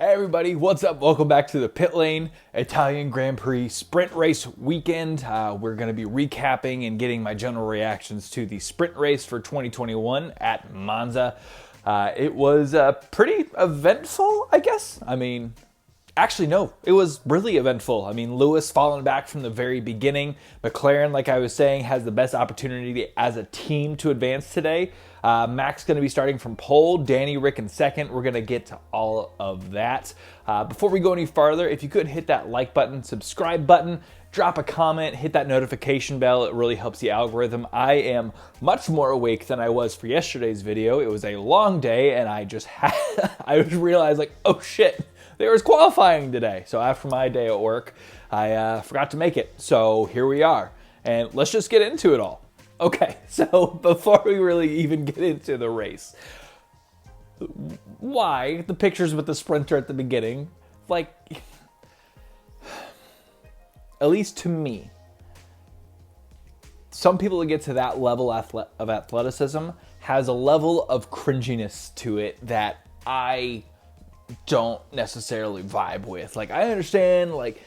Hey everybody, what's up? Welcome back to the Pit Lane Italian Grand Prix sprint race weekend. We're going to be recapping and getting my general reactions to the sprint race for 2021 at Monza. It was pretty eventful, I guess. Actually, no, it was really eventful. Lewis falling back from the very beginning. Mcleran, like I was saying, has the best opportunity as a team to advance today. Max going to be starting from pole, Danny, Rick in second. We're going to get to all of that. Before we go any farther, if you could hit that like button, subscribe button, drop a comment, hit that notification bell. It really helps the algorithm. I am much more awake than I was for yesterday's video. It was a long day and I just realized like, oh shit, there was qualifying today. So after my day at work, I forgot to make it. So here we are. And let's just get into it all. Okay, so before we really even get into the race, why the pictures with the sprinter at the beginning? Like, at least to me, some people that get to that level of athleticism has a level of cringiness to it that I don't necessarily vibe with. Like, I understand, like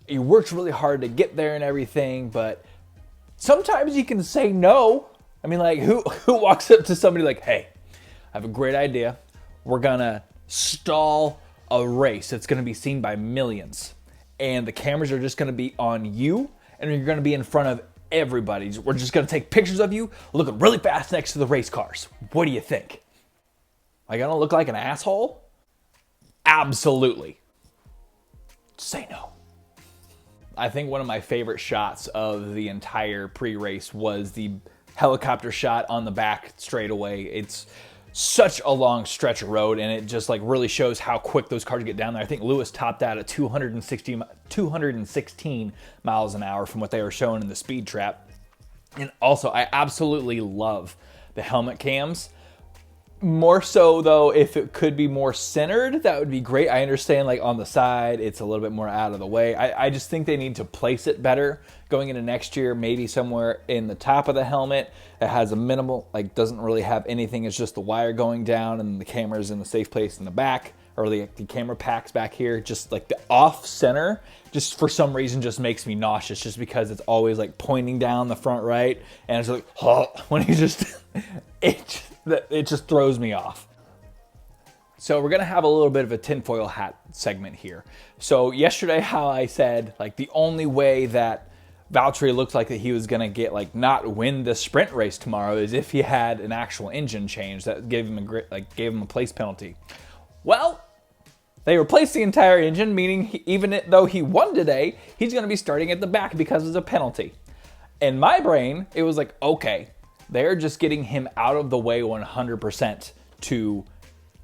you worked really hard to get there and everything, but sometimes you can say no. Who walks up to somebody like, hey, I have a great idea. We're gonna stall a race that's gonna be seen by millions. And the cameras are just gonna be on you, and you're gonna be in front of everybody. We're just gonna take pictures of you looking really fast next to the race cars. What do you think? Am I gonna look like an asshole? Absolutely. Say no. I think one of my favorite shots of the entire pre-race was the helicopter shot on the back straightaway. It's such a long stretch of road, and it just like really shows how quick those cars get down there. I think Lewis topped out at 216 miles an hour from what they were showing in the speed trap. And also, I absolutely love the helmet cams. More so though, if it could be more centered, that would be great. I understand like on the side, it's a little bit more out of the way. I just think they need to place it better going into next year, maybe somewhere in the top of the helmet. It has a minimal, like doesn't really have anything. It's just the wire going down and the camera's in the safe place in the back, or the camera packs back here. Just like the off center, just for some reason just makes me nauseous, just because it's always like pointing down the front right. And it's like, oh, when you just, it just throws me off. So we're gonna have a little bit of a tinfoil hat segment here. So yesterday, how I said like the only way that Valtteri looked like that he was gonna get like not win the sprint race tomorrow is if he had an actual engine change that gave him a place penalty. Well, they replaced the entire engine, meaning even though he won today, he's gonna be starting at the back because of the penalty. In my brain, it was like, okay, they're just getting him out of the way 100% to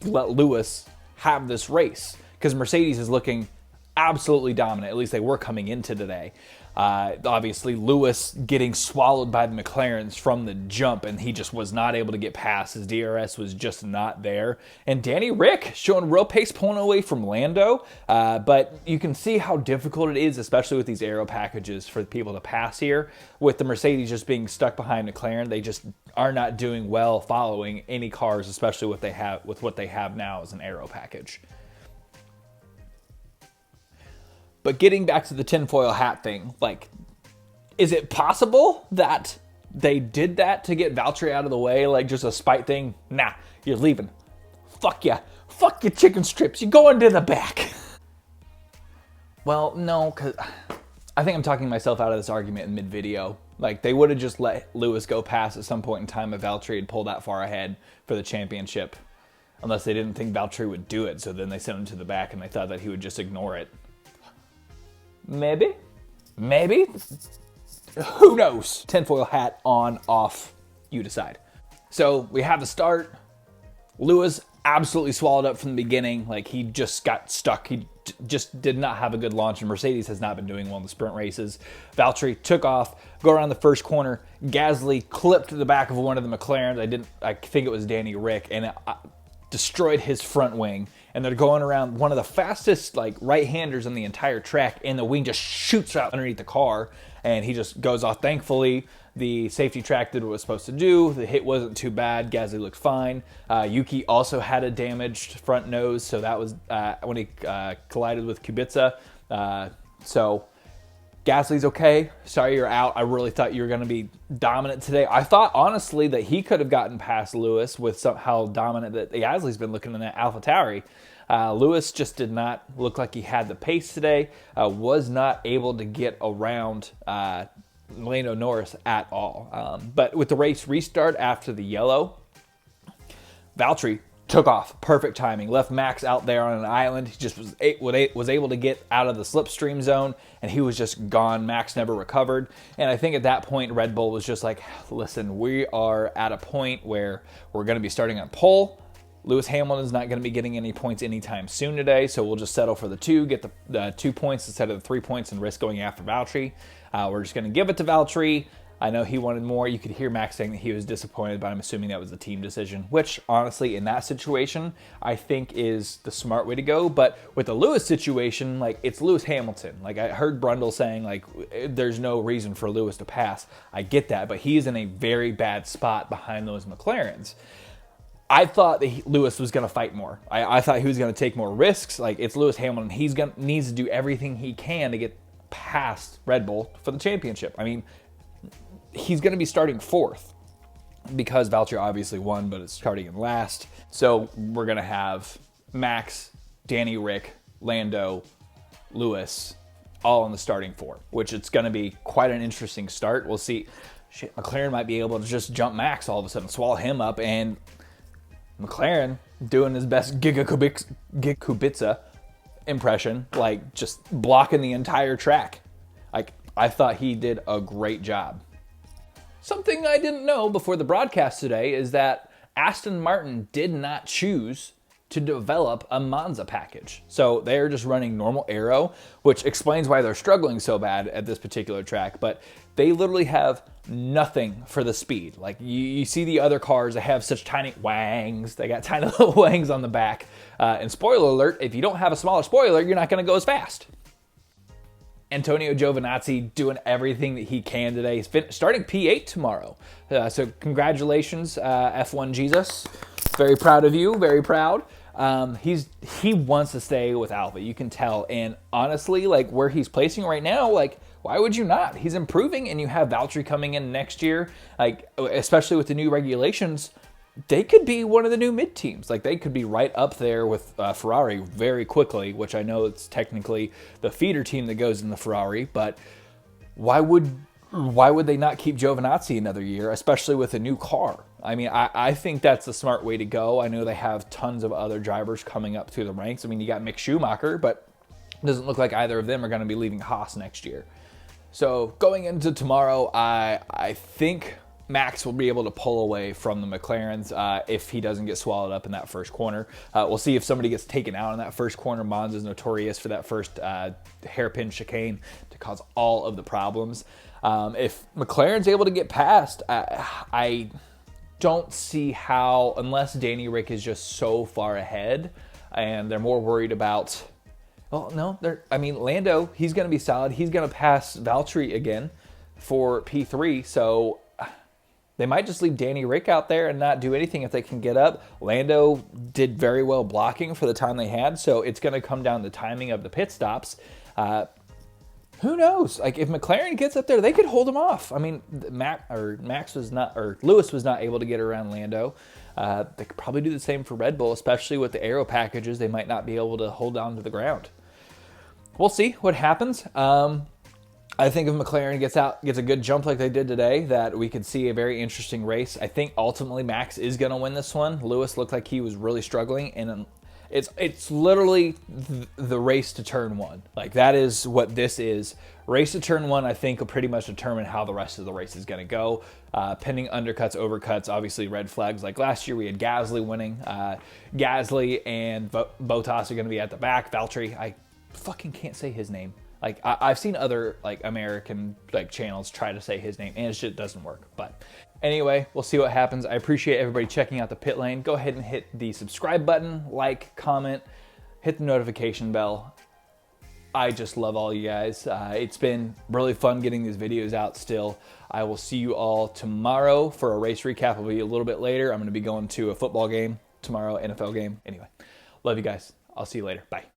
let Lewis have this race, because Mercedes is looking absolutely dominant. At least they were coming into today. Obviously, Lewis getting swallowed by the McLarens from the jump, and he just was not able to get past. His DRS was just not there. And Danny Rick showing real pace, pulling away from Lando. But you can see how difficult it is, especially with these aero packages, for people to pass here. With the Mercedes just being stuck behind McLaren, they just are not doing well following any cars, especially what they have now as an aero package. But getting back to the tinfoil hat thing, like, is it possible that they did that to get Valtteri out of the way, like just a spite thing? Nah, you're leaving. Fuck ya. Fuck your chicken strips. You're going to the back. Well, no, because I think I'm talking myself out of this argument in mid-video. Like, they would have just let Lewis go past at some point in time if Valtteri had pulled that far ahead for the championship. Unless they didn't think Valtteri would do it, so then they sent him to the back and they thought that he would just ignore it. Maybe. Who knows? Tinfoil hat on, off, you decide. So we have the start. Lewis absolutely swallowed up from the beginning. Like, he just got stuck. He just did not have a good launch, and Mercedes has not been doing well in the sprint races. Valtteri took off, go around the first corner. Gasly clipped the back of one of the McLarens. I think it was Danny Rick, and it destroyed his front wing. And they're going around one of the fastest like right-handers on the entire track, and the wing just shoots out underneath the car, and he just goes off. Thankfully, The safety track did what it was supposed to do. The hit wasn't too bad. Gasly looked fine. Yuki also had a damaged front nose, so that was when he collided with Kubica. So Gasly's okay. Sorry you're out. I really thought you were going to be dominant today. I thought, honestly, that he could have gotten past Lewis with how dominant that Gasly's been looking in that AlphaTauri. Lewis just did not look like he had the pace today. Was not able to get around Lando Norris at all. But with the race restart after the yellow, Valtteri took off. Perfect timing. Left Max out there on an island. He just was able to get out of the slipstream zone, and he was just gone. Max never recovered. And I think at that point, Red Bull was just like, listen, we are at a point where we're going to be starting on pole. Lewis Hamilton's not going to be getting any points anytime soon today, so we'll just settle for the 2, get the 2 points instead of the 3 points and risk going after Valtteri. We're just going to give it to Valtteri. I know he wanted more. You could hear Max saying that he was disappointed, but I'm assuming that was a team decision, which honestly in that situation, I think is the smart way to go. But with the Lewis situation, like, it's Lewis Hamilton. Like, I heard Brundle saying, like, there's no reason for Lewis to pass. I get that, but he's in a very bad spot behind those McLarens. I thought that Lewis was going to fight more. I thought he was going to take more risks. Like, it's Lewis Hamilton. Needs to do everything he can to get past Red Bull for the championship. I mean, he's going to be starting 4th because Valtteri obviously won, but it's starting in last. So we're going to have Max, Danny Rick, Lando, Lewis, all in the starting 4, which it's going to be quite an interesting start. We'll see. Shit, McLaren might be able to just jump Max all of a sudden, swallow him up, and McLaren doing his best Giga Kubica impression, like just blocking the entire track. Like, I thought he did a great job. Something I didn't know before the broadcast today is that Aston Martin did not choose to develop a Monza package. So they're just running normal aero, which explains why they're struggling so bad at this particular track. But they literally have nothing for the speed. Like, you see the other cars, they have such tiny wangs. They got tiny little wangs on the back. And spoiler alert, if you don't have a smaller spoiler, you're not going to go as fast. Antonio Giovinazzi doing everything that he can today. He's starting P8 tomorrow. So congratulations, F1 Jesus. Very proud of you. Very proud. He wants to stay with Alpha. You can tell. And honestly, like, where he's placing right now, like, why would you not? He's improving, and you have Valtteri coming in next year. Like, especially with the new regulations, they could be one of the new mid teams. Like, they could be right up there with Ferrari very quickly, which I know it's technically the feeder team that goes in the Ferrari, but why would they not keep Giovinazzi another year, especially with a new car? I mean, I think that's the smart way to go. I know they have tons of other drivers coming up through the ranks. I mean, you got Mick Schumacher, but it doesn't look like either of them are going to be leaving Haas next year. So going into tomorrow, I think Max will be able to pull away from the McLarens if he doesn't get swallowed up in that first corner. We'll see if somebody gets taken out in that first corner. Monza is notorious for that first hairpin chicane to cause all of the problems. If McLaren's able to get past, I don't see how, unless Danny Rick is just so far ahead and they're more worried about, well, no, Lando, he's going to be solid. He's going to pass Valtteri again for P3, so they might just leave Danny Rick out there and not do anything if they can get up. Lando did very well blocking for the time they had, so it's going to come down to the timing of the pit stops. Who knows? Like, if McLaren gets up there, they could hold him off. I mean, Lewis was not able to get around Lando. They could probably do the same for Red Bull, especially with the aero packages. They might not be able to hold on to the ground. We'll see what happens. I think if McLaren gets a good jump like they did today, that we could see a very interesting race. I think ultimately Max is going to win this one. Lewis looked like he was really struggling, and it's literally the race to turn 1. Like, that is what this is. Race to turn 1, I think, will pretty much determine how the rest of the race is going to go. Pending undercuts, overcuts, obviously red flags. Like last year, we had Gasly winning. Gasly and Bottas are going to be at the back. Valtteri, I fucking can't say his name. Like, I've seen other, like, American, like, channels try to say his name, and it just doesn't work. But anyway, we'll see what happens. I appreciate everybody checking out the pit lane. Go ahead and hit the subscribe button, like, comment, hit the notification bell. I just love all you guys. It's been really fun getting these videos out still. I will see you all tomorrow for a race recap. It'll be a little bit later. I'm going to be going to a football game tomorrow, NFL game. Anyway, love you guys. I'll see you later. Bye.